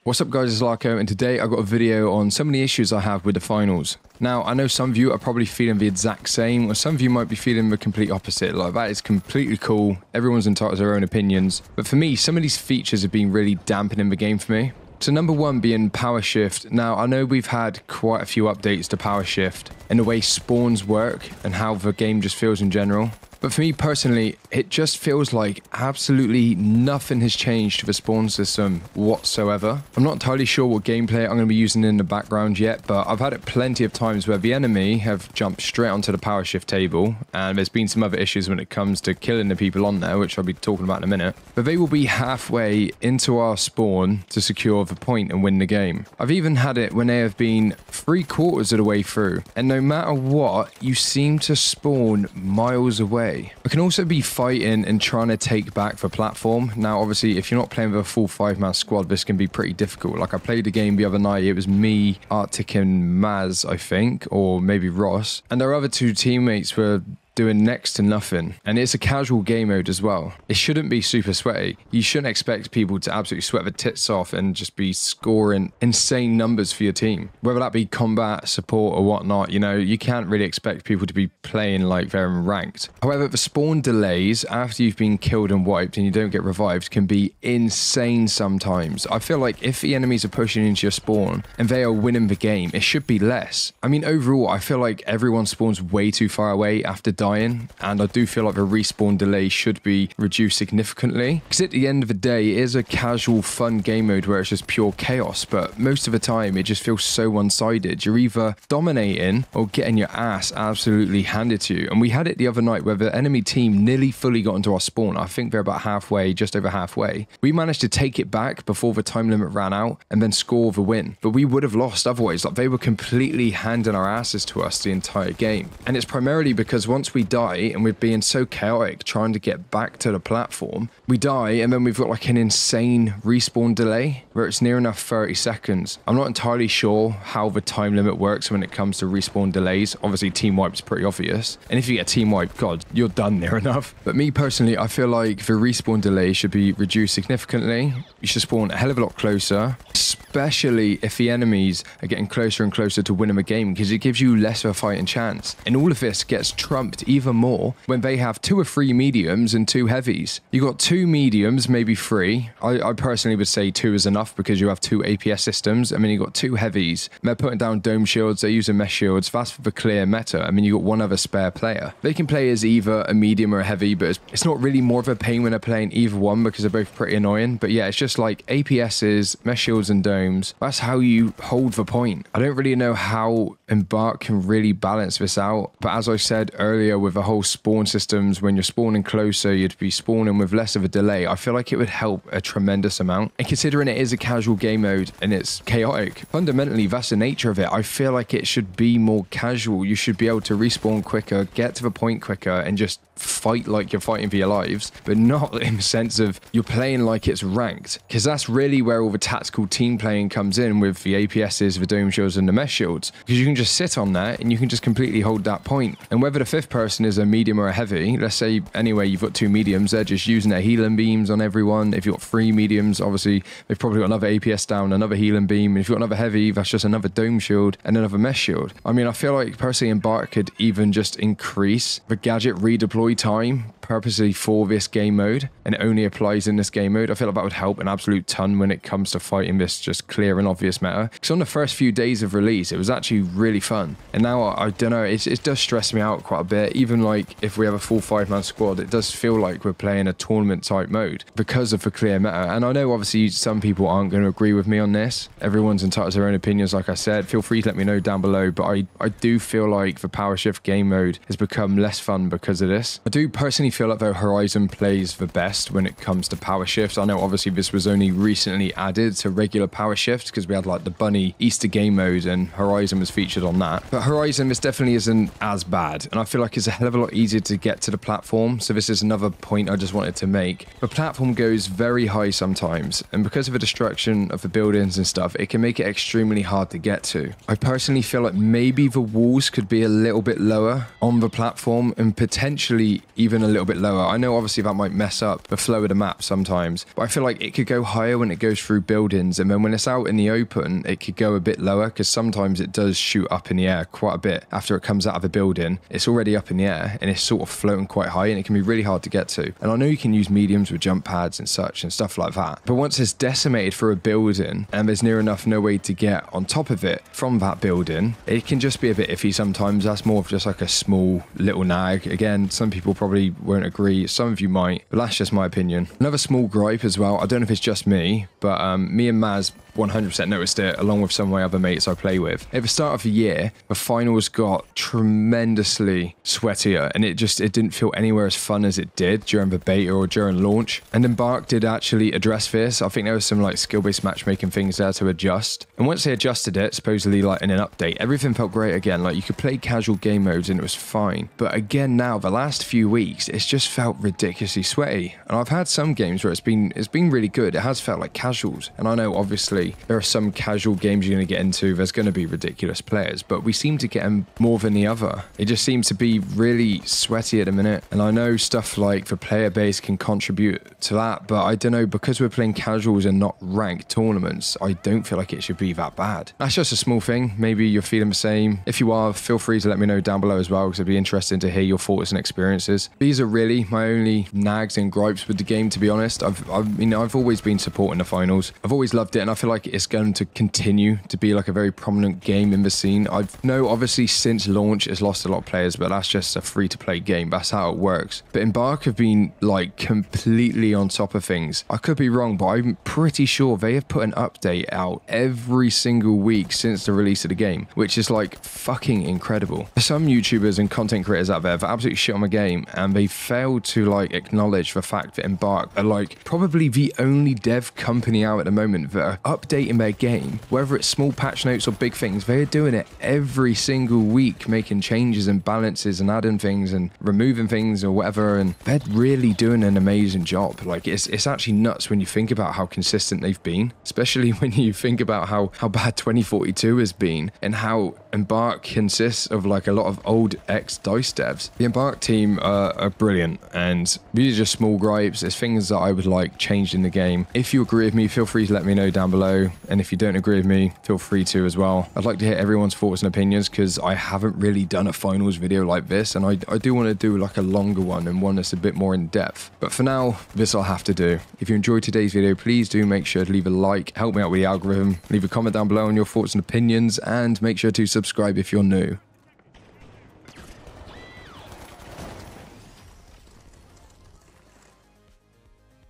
What's up guys, it's Larko, and today I've got a video on some of the issues I have with the finals. Now, I know some of you are probably feeling the exact same, or some of you might be feeling the complete opposite. Like, that is completely cool, everyone's entitled to their own opinions. But for me, some of these features have been really dampening the game for me. So number one being Power Shift. Now, I know we've had quite a few updates to Power Shift and the way spawns work and how the game just feels in general. But for me personally, it just feels like absolutely nothing has changed to the spawn system whatsoever. I'm not entirely sure what gameplay I'm going to be using in the background yet, but I've had it plenty of times where the enemy have jumped straight onto the power shift table, and there's been some other issues when it comes to killing the people on there, which I'll be talking about in a minute. But they will be halfway into our spawn to secure the point and win the game. I've even had it when they have been 3/4 of the way through, and no matter what, you seem to spawn miles away. I can also be fighting and trying to take back the platform. Now, obviously, if you're not playing with a full 5-man squad, this can be pretty difficult. Like, I played a game the other night. It was me, Arctic, and Maz, I think, or maybe Ross. And their other two teammates were doing next to nothing, and it's a casual game mode as well. It shouldn't be super sweaty. You shouldn't expect people to absolutely sweat their tits off and just be scoring insane numbers for your team, whether that be combat, support, or whatnot. You know, you can't really expect people to be playing like they're ranked. However, the spawn delays after you've been killed and wiped and you don't get revived can be insane sometimes. I feel like if the enemies are pushing into your spawn and they are winning the game, it should be less. I mean, overall, I feel like everyone spawns way too far away after dying, and I do feel like the respawn delay should be reduced significantly, because at the end of the day, it is a casual fun game mode where it's just pure chaos, but most of the time it just feels so one-sided. You're either dominating or getting your ass absolutely handed to you, and we had it the other night where the enemy team nearly fully got into our spawn. I think they're about halfway, just over halfway. We managed to take it back before the time limit ran out and then score the win, but we would have lost otherwise. Like, they were completely handing our asses to us the entire game, and it's primarily because once we die and we're being so chaotic trying to get back to the platform, we die and then we've got like an insane respawn delay where it's near enough 30 seconds. I'm not entirely sure how the time limit works when it comes to respawn delays. Obviously, team wipe's pretty obvious, and if you get a team wipe, god, you're done near enough. But me personally, I feel like the respawn delay should be reduced significantly. You should spawn a hell of a lot closer, especially if the enemies are getting closer and closer to winning the game, because it gives you less of a fighting chance. And all of this gets trumped even more when they have 2 or 3 mediums and 2 heavies. You got 2 mediums, maybe 3. I personally would say 2 is enough because you have 2 APS systems. I mean, you got 2 heavies. They're putting down dome shields, they're using mesh shields. That's for the clear meta. I mean, you got 1 other spare player. They can play as either a medium or a heavy, but it's not really more of a pain when they're playing either one because they're both pretty annoying. But yeah, it's just like APSs, mesh shields, and domes. That's how you hold the point. I don't really know how Embark can really balance this out, but as I said earlier, with the whole spawn systems, when you're spawning closer, you'd be spawning with less of a delay. I feel like it would help a tremendous amount. And considering it is a casual game mode and it's chaotic, fundamentally that's the nature of it. I feel like it should be more casual. You should be able to respawn quicker, get to the point quicker, and just fight like you're fighting for your lives, but not in the sense of you're playing like it's ranked, because that's really where all the tactical team playing comes in with the APSs, the dome shields, and the mesh shields, because you can just sit on that and you can just completely hold that point. And whether the 5th person is a medium or a heavy, let's say anyway you've got 2 mediums, they're just using their healing beams on everyone. If you've got 3 mediums, obviously they've probably got another APS down, another healing beam, and if you've got another heavy, that's just another dome shield and another mesh shield. I mean, I feel like personally Embark could even just increase the gadget redeploy time purposely for this game mode, and it only applies in this game mode. I feel like that would help an absolute ton when it comes to fighting this just clear and obvious meta, because on the first few days of release it was actually really fun, and now I don't know, it does stress me out quite a bit. Even like if we have a full 5-man squad, it does feel like we're playing a tournament type mode because of the clear meta. And I know obviously some people aren't going to agree with me on this. Everyone's entitled to their own opinions, like I said. Feel free to let me know down below, but I do feel like the Power Shift game mode has become less fun because of this. I do personally feel like though Horizon plays the best when it comes to Power Shift. I know obviously this was only recently added to regular Power Shift because we had like the Bunny Easter game mode and Horizon was featured on that. But Horizon, this definitely isn't as bad, and I feel like it's a hell of a lot easier to get to the platform. So this is another point I just wanted to make. The platform goes very high sometimes, and because of the destruction of the buildings and stuff, it can make it extremely hard to get to. I personally feel like maybe the walls could be a little bit lower on the platform and potentially even a little little bit lower. I know obviously that might mess up the flow of the map sometimes, but I feel like it could go higher when it goes through buildings, and then when it's out in the open, it could go a bit lower, because sometimes it does shoot up in the air quite a bit after it comes out of a building. It's already up in the air and it's sort of floating quite high, and it can be really hard to get to. And I know you can use mediums with jump pads and such and stuff like that, but once it's decimated through a building and there's near enough no way to get on top of it from that building, it can just be a bit iffy sometimes. That's more of just like a small little nag. Again, some people probably won't agree, some of you might, but that's just my opinion. Another small gripe as well, I don't know if it's just me, but me and Maz 100% noticed it, along with some of my other mates I play with. At the start of the year, the finals got tremendously sweatier, and it didn't feel anywhere as fun as it did during the beta or during launch. And Embark did actually address this. I think there was some like skill-based matchmaking things there to adjust. And once they adjusted it, supposedly like in an update, everything felt great again. Like you could play casual game modes and it was fine. But again now, the last few weeks, it's just felt ridiculously sweaty. And I've had some games where it's been really good. It has felt like casuals. And I know obviously there are some casual games you're going to get into, there's going to be ridiculous players, but we seem to get them more than the other. It just seems to be really sweaty at the minute, and I know stuff like the player base can contribute to that, but I don't know, because we're playing casuals and not ranked tournaments, I don't feel like it should be that bad. That's just a small thing. Maybe you're feeling the same. If you are, feel free to let me know down below as well, because it'd be interesting to hear your thoughts and experiences. These are really my only nags and gripes with the game, to be honest. I've always been supporting the finals. I've always loved it, and I feel like it's going to continue to be like a very prominent game in the scene. I know obviously since launch it's lost a lot of players, but that's just a free-to-play game. That's how it works. But Embark have been like completely on top of things. I could be wrong, but I'm pretty sure they have put an update out every single week since the release of the game, which is like fucking incredible. Some YouTubers and content creators out there that absolutely shit on the game, and they failed to like acknowledge the fact that Embark are like probably the only dev company out at the moment that are updating their game, whether it's small patch notes or big things. They're doing it every single week, making changes and balances and adding things and removing things or whatever, and they're really doing an amazing job. Like it's actually nuts when you think about how consistent they've been, especially when you think about how bad 2042 has been and how Embark consists of like a lot of old ex-DICE devs. The Embark team are brilliant, and these are just small gripes. It's things that I would like changed in the game. If you agree with me, feel free to let me know down below, and if you don't agree with me, feel free to as well. I'd like to hear everyone's thoughts and opinions, because I haven't really done a finals video like this, and I do want to do like a longer one and one that's a bit more in depth. But for now, this I'll have to do. If you enjoyed today's video, please do make sure to leave a like, help me out with the algorithm, leave a comment down below on your thoughts and opinions, and make sure to subscribe if you're new.